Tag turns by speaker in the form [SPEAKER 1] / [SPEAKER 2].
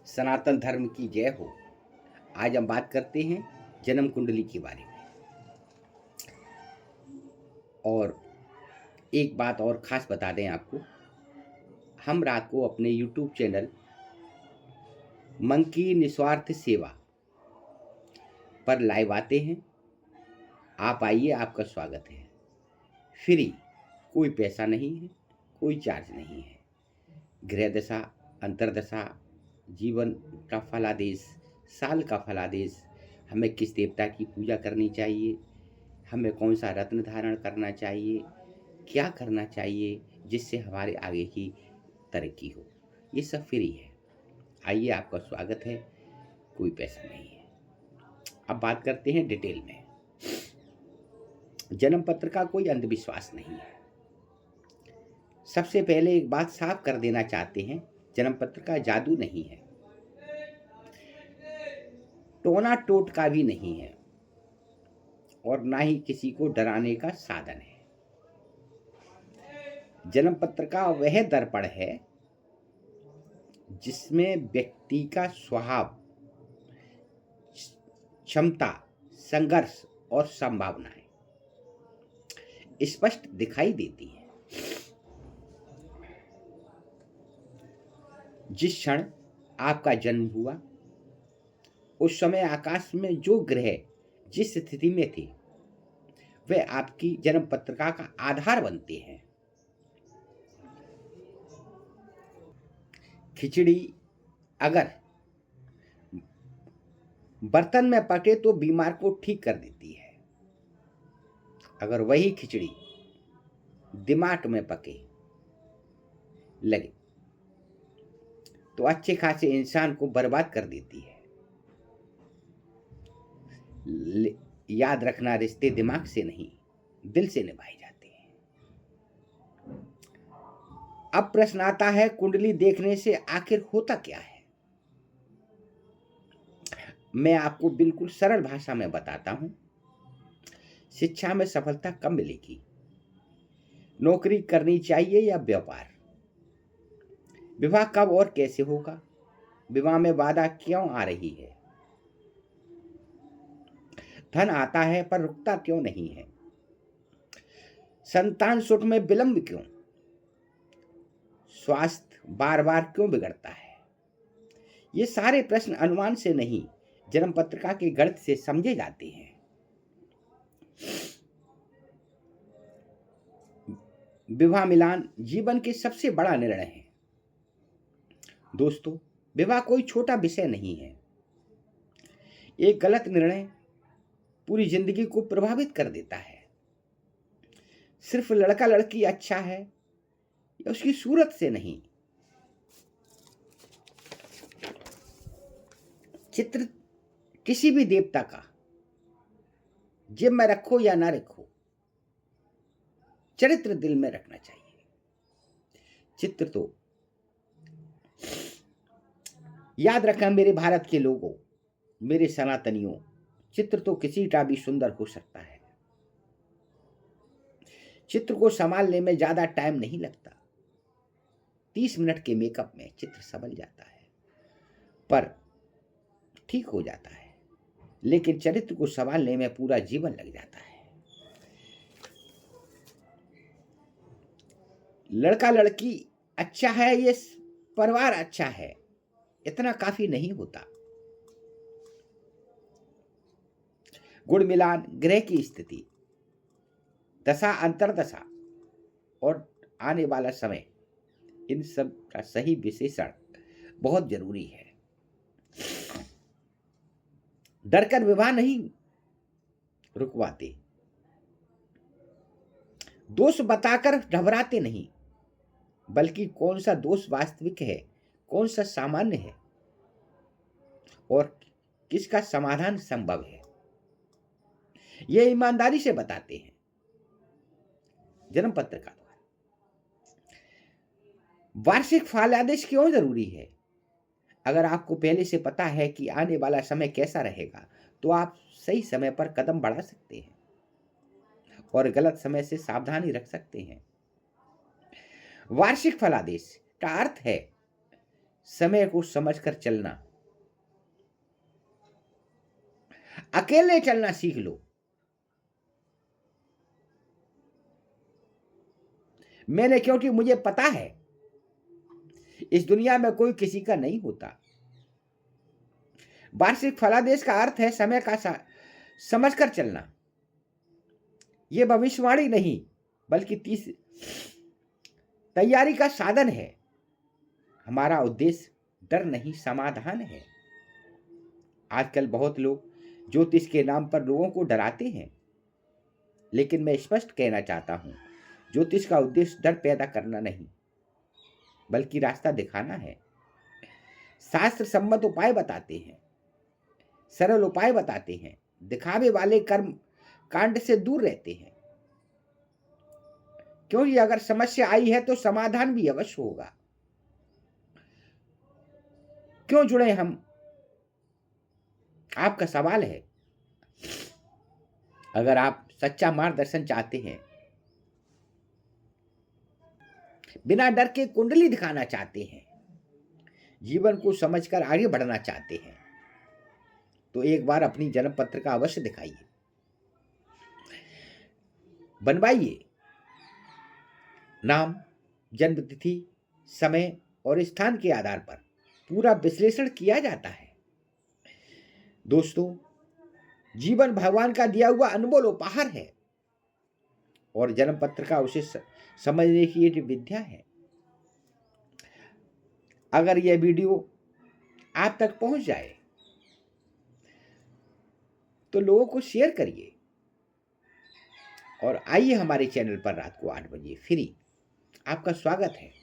[SPEAKER 1] सनातन धर्म की जय हो। आज हम बात करते हैं जन्म कुंडली के बारे में। और एक बात और ख़ास बता दें आपको, हम रात को अपने यूट्यूब चैनल मन की निस्वार्थ सेवा पर लाइव आते हैं। आप आइए, आपका स्वागत है। फ्री, कोई पैसा नहीं है, कोई चार्ज नहीं है। गृह दशा, अंतर्दशा, जीवन का फलादेश, साल का फलादेश, हमें किस देवता की पूजा करनी चाहिए, हमें कौन सा रत्न धारण करना चाहिए, क्या करना चाहिए जिससे हमारे आगे की तरक्की हो, ये सब फ्री है। आइए, आपका स्वागत है, कोई पैसा नहीं है। अब बात करते हैं डिटेल में। जन्म पत्र का कोई अंधविश्वास नहीं है। सबसे पहले एक बात साफ कर देना चाहते हैं, जन्म पत्र का जादू नहीं है, टोना टोटका भी नहीं है, और ना ही किसी को डराने का साधन है। जन्म पत्र का वह दर्पण है जिसमें व्यक्ति का स्वभाव, क्षमता, संघर्ष और संभावनाएं स्पष्ट दिखाई देती है। जिस क्षण आपका जन्म हुआ, उस समय आकाश में जो ग्रह जिस स्थिति में थे, वे आपकी जन्म पत्रिका का आधार बनते हैं। खिचड़ी अगर बर्तन में पके तो बीमार को ठीक कर देती है। अगर वही खिचड़ी दिमाग में पके लगे तो अच्छे खासे इंसान को बर्बाद कर देती है। याद रखना, रिश्ते दिमाग से नहीं, दिल से निभाए जाते हैं। अब प्रश्न आता है, कुंडली देखने से आखिर होता क्या है? मैं आपको बिल्कुल सरल भाषा में बताता हूं। शिक्षा में सफलता कब मिलेगी? नौकरी करनी चाहिए या व्यापार? विवाह कब और कैसे होगा? विवाह में बाधा क्यों आ रही है? धन आता है पर रुकता क्यों नहीं है? संतान सुख में विलंब क्यों? स्वास्थ्य बार बार क्यों बिगड़ता है? ये सारे प्रश्न अनुमान से नहीं, जन्म पत्रिका के गणित से समझे जाते हैं। विवाह मिलान जीवन के सबसे बड़ा निर्णय है। दोस्तों, विवाह कोई छोटा विषय नहीं है। एक गलत निर्णय पूरी जिंदगी को प्रभावित कर देता है। सिर्फ लड़का लड़की अच्छा है या उसकी सूरत से नहीं, चित्र किसी भी देवता का जेब में रखो या ना रखो, चरित्र दिल में रखना चाहिए। चित्र तो याद रखना मेरे भारत के लोगों, मेरे सनातनियों, चित्र तो किसी का भी सुंदर हो सकता है। चित्र को संभालने में ज्यादा टाइम नहीं लगता। 30 मिनट के मेकअप में चित्र संभल जाता है, पर ठीक हो जाता है। लेकिन चरित्र को संभालने में पूरा जीवन लग जाता है। लड़का लड़की अच्छा है, ये परिवार अच्छा है, इतना काफी नहीं होता। गुण मिलान, ग्रह की स्थिति, दशा, अंतर्दशा और आने वाला समय, इन सब का सही विश्लेषण बहुत जरूरी है। डरकर विवाह नहीं रुकवाते, दोष बताकर घबराते नहीं, बल्कि कौन सा दोष वास्तविक है, कौन सा सामान्य है और किसका समाधान संभव है, यह ईमानदारी से बताते हैं जन्म पत्र का द्वारा। वार्षिक फलादेश क्यों जरूरी है? अगर आपको पहले से पता है कि आने वाला समय कैसा रहेगा, तो आप सही समय पर कदम बढ़ा सकते हैं और गलत समय से सावधानी रख सकते हैं। वार्षिक फलादेश का अर्थ है समय को समझकर चलना, अकेले चलना सीख लो। मैंने, क्योंकि मुझे पता है इस दुनिया में कोई किसी का नहीं होता। वार्षिक फलादेश का अर्थ है समय का समझकर चलना। यह भविष्यवाणी नहीं बल्कि तैयारी का साधन है। हमारा उद्देश्य डर नहीं समाधान है। आजकल बहुत लोग ज्योतिष के नाम पर लोगों को डराते हैं, लेकिन मैं स्पष्ट कहना चाहता हूं, ज्योतिष का उद्देश्य डर पैदा करना नहीं बल्कि रास्ता दिखाना है। शास्त्र सम्मत उपाय बताते हैं, सरल उपाय बताते हैं, दिखावे वाले कर्म कांड से दूर रहते हैं। क्योंकि अगर समस्या आई है तो समाधान भी अवश्य होगा। क्यों जुड़े हम, आपका सवाल है। अगर आप सच्चा मार्गदर्शन चाहते हैं, बिना डर के कुंडली दिखाना चाहते हैं, जीवन को समझकर आगे बढ़ना चाहते हैं, तो एक बार अपनी जन्म पत्रिका अवश्य दिखाइए, बनवाइए। नाम, जन्म तिथि, समय और स्थान के आधार पर पूरा विश्लेषण किया जाता है। दोस्तों, जीवन भगवान का दिया हुआ अनमोल उपहार है और जन्म पत्रिका उसे समझने की एक विद्या है। अगर यह वीडियो आप तक पहुंच जाए तो लोगों को शेयर करिए और आइए हमारे चैनल पर रात को 8 बजे फ्री। आपका स्वागत है।